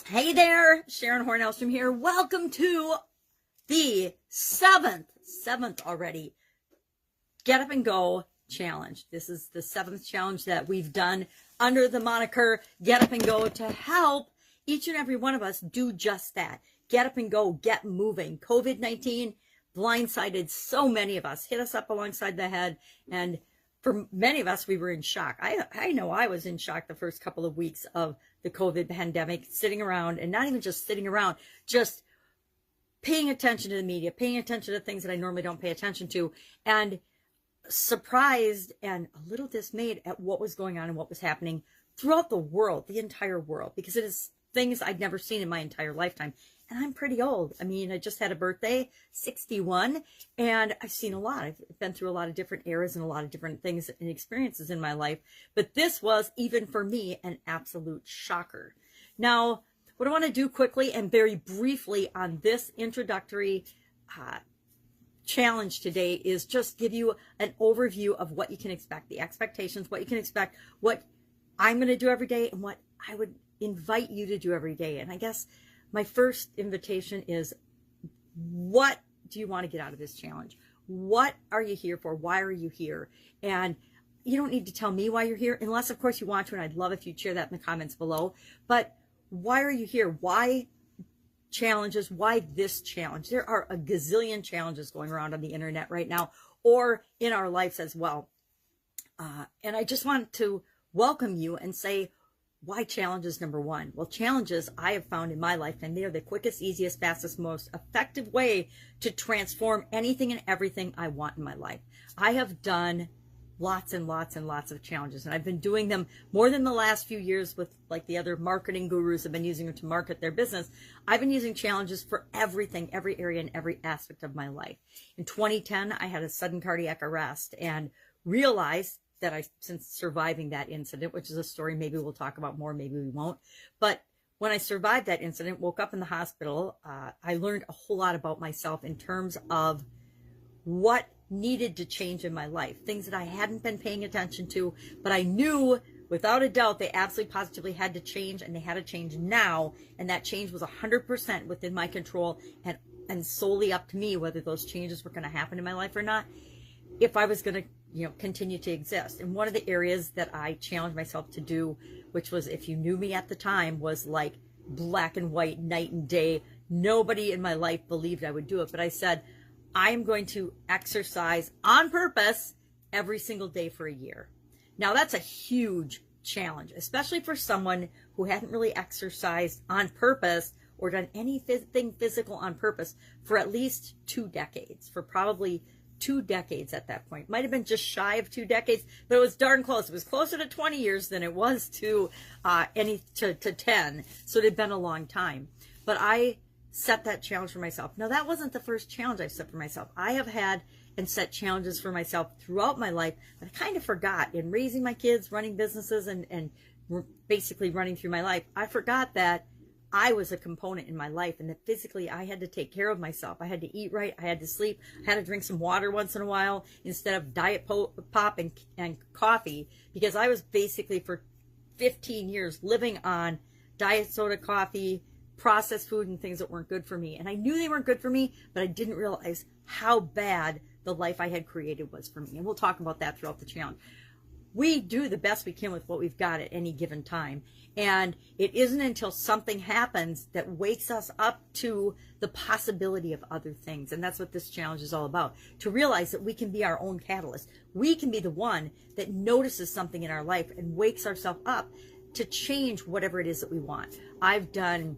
Hey there, Sharon Horne-Ellstrom here. Welcome to the seventh already, Get Up and Go Challenge. This is the seventh challenge that we've done under the moniker Get Up and Go to help each and every one of us do just that. Get up and go, get moving. COVID-19 blindsided so many of us, hit us up alongside the head, and for many of us, we were in shock. I know I was in shock the first couple of weeks of the COVID pandemic, sitting around, and not even just sitting around, just paying attention to the media, paying attention to things that I normally don't pay attention to, and surprised and a little dismayed at what was going on and what was happening throughout the world, the entire world, because it is things I'd never seen in my entire lifetime. And I'm pretty old. I mean, I just had a birthday, 61, and I've seen a lot. I've been through a lot of different eras and a lot of different things and experiences in my life. But this was, even for me, an absolute shocker. Now, what I want to do quickly and very briefly on this introductory challenge today is just give you an overview of what you can expect, the expectations, what you can expect, what I'm going to do every day, and what I would invite you to do every day. And I guess my first invitation is, what do you want to get out of this challenge? What are you here for? Why are you here? And you don't need to tell me why you're here, unless, of course, you want to, and I'd love if you'd share that in the comments below. But why are you here? Why challenges? Why this challenge? There are a gazillion challenges going around on the internet right now, or in our lives as well. And I just want to welcome you and say, why challenges number one? Well, challenges I have found in my lifetime, they are the quickest, easiest, fastest, most effective way to transform anything and everything I want in my life. I have done lots and lots and lots of challenges, and I've been doing them more than the last few years with, like, the other marketing gurus have been using them to market their business. I've been using challenges for everything, every area and every aspect of my life. In 2010, I had a sudden cardiac arrest and realized that since surviving that incident, which is a story maybe we'll talk about more, maybe we won't. But when I survived that incident, woke up in the hospital, I learned a whole lot about myself in terms of what needed to change in my life. Things that I hadn't been paying attention to, but I knew without a doubt they absolutely positively had to change, and they had to change now. And that change was 100% within my control and solely up to me whether those changes were going to happen in my life or not, if I was going to continue to exist. And one of the areas that I challenged myself to do, which was, if you knew me at the time, was like black and white, night and day. Nobody in my life believed I would do it, but I said, I am going to exercise on purpose every single day for a year. Now, that's a huge challenge, especially for someone who hadn't really exercised on purpose or done anything physical on purpose for at least 2 decades, for probably 2 decades at that point. Might have been just shy of 2 decades, but it was darn close. It was closer to 20 years than it was to 10. So it had been a long time. But I set that challenge for myself. Now, that wasn't the first challenge I've set for myself. I have had and set challenges for myself throughout my life that I kind of forgot. In raising my kids, running businesses, and basically running through my life, I forgot that I was a component in my life, and that physically I had to take care of myself. I had to eat right. I had to sleep. I had to drink some water once in a while instead of diet pop and coffee, because I was basically for 15 years living on diet soda, coffee, processed food, and things that weren't good for me. And I knew they weren't good for me, but I didn't realize how bad the life I had created was for me. And we'll talk about that throughout the challenge. We do the best we can with what we've got at any given time. And it isn't until something happens that wakes us up to the possibility of other things. And that's what this challenge is all about. To realize that we can be our own catalyst. We can be the one that notices something in our life and wakes ourselves up to change whatever it is that we want. I've done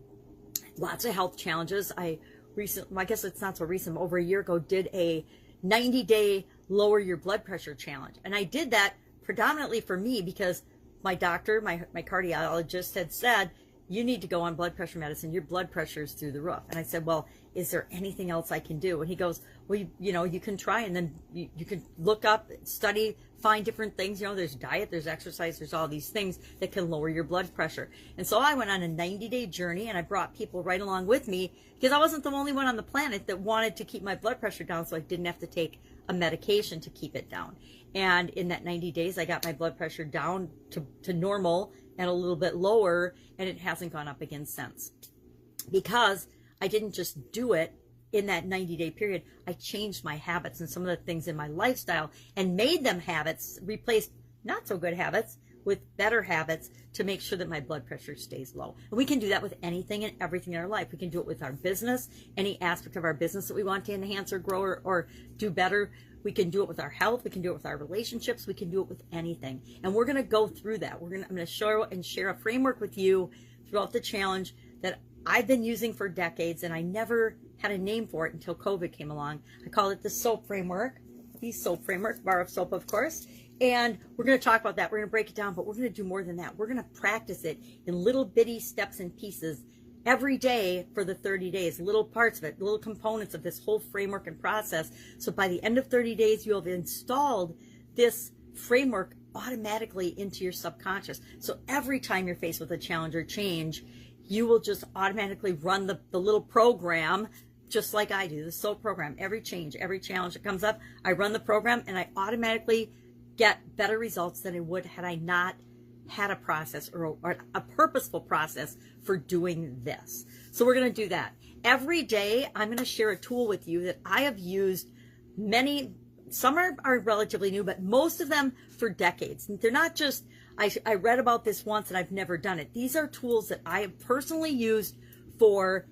lots of health challenges. I guess it's not so recent, over a year ago, did a 90-day lower your blood pressure challenge. And I did that predominantly for me because my doctor, my cardiologist, had said, you need to go on blood pressure medicine. Your blood pressure is through the roof. And I said, well, is there anything else I can do? And he goes, well, you can try, and then you can look up, study, find different things. There's diet, there's exercise, there's all these things that can lower your blood pressure. And so I went on a 90-day journey, and I brought people right along with me because I wasn't the only one on the planet that wanted to keep my blood pressure down, so I didn't have to take a medication to keep it down. And in that 90 days, I got my blood pressure down to normal and a little bit lower, and it hasn't gone up again since. because I didn't just do it in that 90-day period. I changed my habits and some of the things in my lifestyle and made them habits, replaced not so good habits with better habits to make sure that my blood pressure stays low. And we can do that with anything and everything in our life. We can do it with our business, any aspect of our business that we want to enhance or grow or do better. We can do it with our health. We can do it with our relationships. We can do it with anything. And we're going to go through that. I'm going to show and share a framework with you throughout the challenge that I've been using for decades, and I never had a name for it until COVID came along. I call it the SOAP framework, the SOAP framework, bar of soap, of course. And we're going to talk about that. We're going to break it down, but we're going to do more than that. We're going to practice it in little bitty steps and pieces every day for the 30 days, little parts of it, little components of this whole framework and process. So by the end of 30 days, you'll have installed this framework automatically into your subconscious. So every time you're faced with a challenge or change, you will just automatically run the little program, just like I do, the SOAP program. Every change, every challenge that comes up, I run the program and I automatically get better results than I would had I not had a process or a purposeful process for doing this. So we're going to do that. Every day, I'm going to share a tool with you that I have used many, some are relatively new, but most of them for decades. They're not just, I read about this once and I've never done it. These are tools that I have personally used for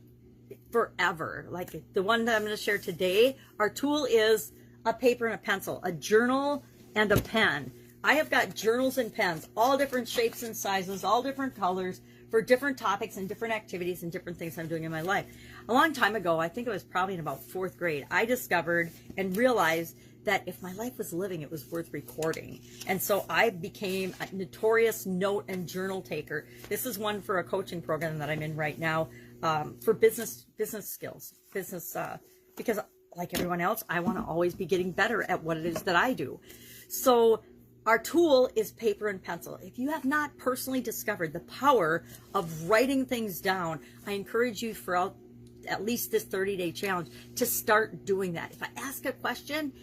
forever. Like the one that I'm going to share today, our tool is a paper and a pencil, a journal and a pen. I have got journals and pens, all different shapes and sizes, all different colors for different topics and different activities and different things I'm doing in my life. A long time ago, I think it was probably in about 4th grade, I discovered and realized that if my life was living, it was worth recording. And so I became a notorious note and journal taker. This is one for a coaching program that I'm in right now for business skills, because like everyone else, I want to always be getting better at what it is that I do. So our tool is paper and pencil. If you have not personally discovered the power of writing things down, I encourage you throughout at least this 30-day challenge to start doing that. If I ask a question,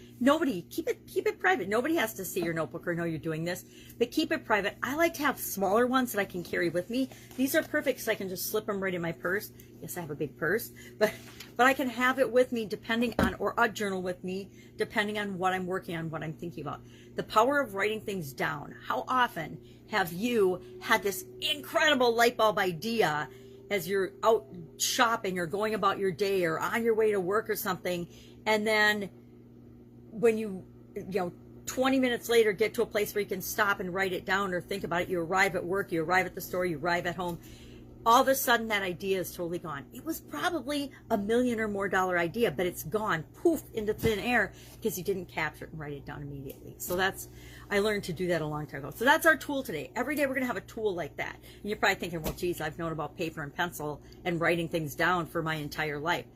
keep it private. Nobody has to see your notebook or know you're doing this, but keep it private. I like to have smaller ones that I can carry with me. These are perfect so I can just slip them right in my purse. Yes, I have a big purse, but I can have it with me depending on, or a journal with me, depending on what I'm working on, what I'm thinking about. The power of writing things down. How often have you had this incredible light bulb idea as you're out shopping or going about your day or on your way to work or something, and then when you 20 minutes later get to a place where you can stop and write it down or think about it, you arrive at work, you arrive at the store, you arrive at home, all of a sudden that idea is totally gone. It was probably $1 million or more idea, but it's gone, poof, into thin air because you didn't capture it and write it down immediately. So I learned to do that a long time ago. So that's our tool today. Every day we're going to have a tool like that. And you're probably thinking, well, geez, I've known about paper and pencil and writing things down for my entire life.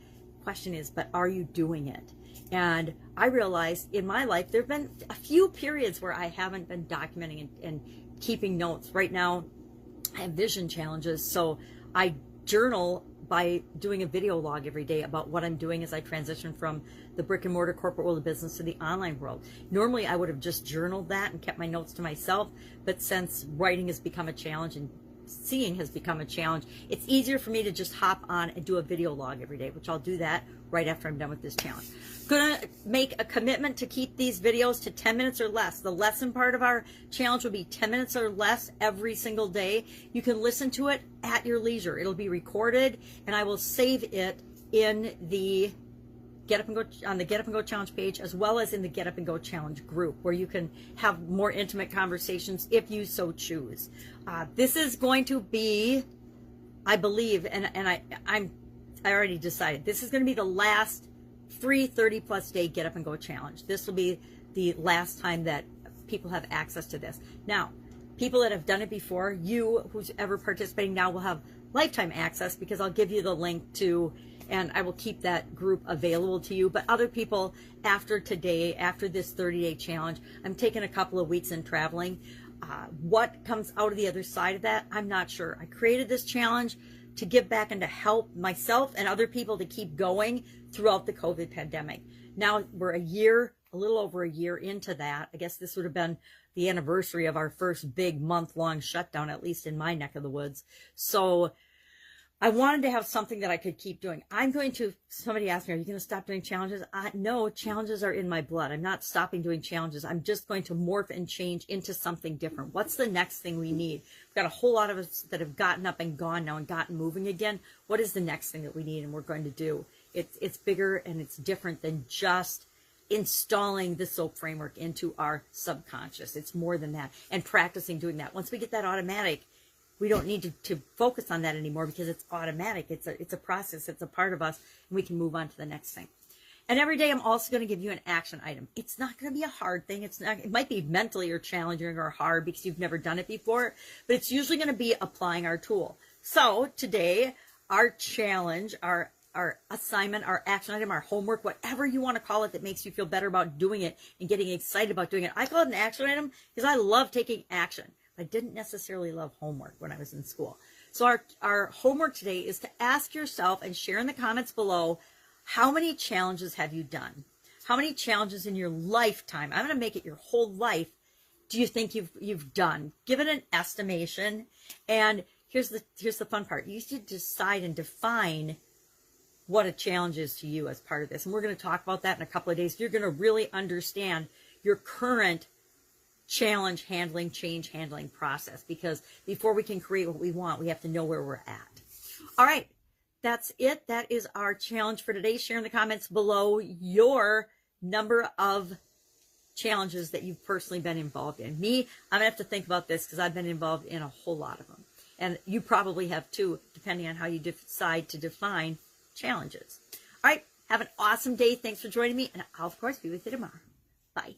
Question is, but are you doing it? And I realized in my life, there have been a few periods where I haven't been documenting and keeping notes. Right now, I have vision challenges, so I journal by doing a video log every day about what I'm doing as I transition from the brick and mortar corporate world of business to the online world. Normally, I would have just journaled that and kept my notes to myself, but since writing has become a challenge and seeing has become a challenge, it's easier for me to just hop on and do a video log every day, which I'll do that right after I'm done with this challenge. Gonna make a commitment to keep these videos to 10 minutes or less. The lesson part of our challenge will be 10 minutes or less every single day. You can listen to it at your leisure. It'll be recorded and I will save it in the Get Up and Go on the Get Up and Go Challenge page, as well as in the Get Up and Go Challenge group, where you can have more intimate conversations if you so choose. This is going to be, I believe, and I already decided, this is going to be the last free 30+ day Get Up and Go Challenge. This will be the last time that people have access to this. Now, people that have done it before, you who's ever participating now will have lifetime access, because I'll give you the link to, and I will keep that group available to you. But other people, after today, after this 30-day challenge, I'm taking a couple of weeks and traveling. What comes out of the other side of that, I'm not sure. I created this challenge to give back and to help myself and other people to keep going throughout the COVID pandemic. Now we're a little over a year into that. I guess this would have been the anniversary of our first big month-long shutdown, at least in my neck of the woods. So I wanted to have something that I could keep doing. Somebody asked me, are you going to stop doing challenges? No, challenges are in my blood. I'm not stopping doing challenges. I'm just going to morph and change into something different. What's the next thing we need? We've got a whole lot of us that have gotten up and gone now and gotten moving again. What is the next thing that we need and we're going to do? It's bigger and it's different than just installing the SOAP framework into our subconscious. It's more than that. And practicing doing that. Once we get that automatic, we don't need to focus on that anymore because it's automatic. It's a process. It's a part of us, and we can move on to the next thing. And every day I'm also going to give you an action item. It's not going to be a hard thing. It might be mentally or challenging or hard because you've never done it before, but it's usually going to be applying our tool. So today, our challenge, our assignment, our action item, our homework, whatever you want to call it that makes you feel better about doing it and getting excited about doing it. I call it an action item because I love taking action. I didn't necessarily love homework when I was in school. So our homework today is to ask yourself and share in the comments below, how many challenges have you done? How many challenges in your lifetime, I'm going to make it your whole life, do you think you've done? Give it an estimation. And here's the fun part. You should decide and define what a challenge is to you as part of this. And we're going to talk about that in a couple of days. You're going to really understand your current challenge handling, change handling process, because before we can create what we want, we have to know where we're at. All right, that's it. That is our challenge for today. Share in the comments below your number of challenges that you've personally been involved in. Me, I'm gonna have to think about this because I've been involved in a whole lot of them, and you probably have too, depending on how you decide to define challenges. All right, have an awesome day. Thanks for joining me, and I'll of course be with you tomorrow. Bye.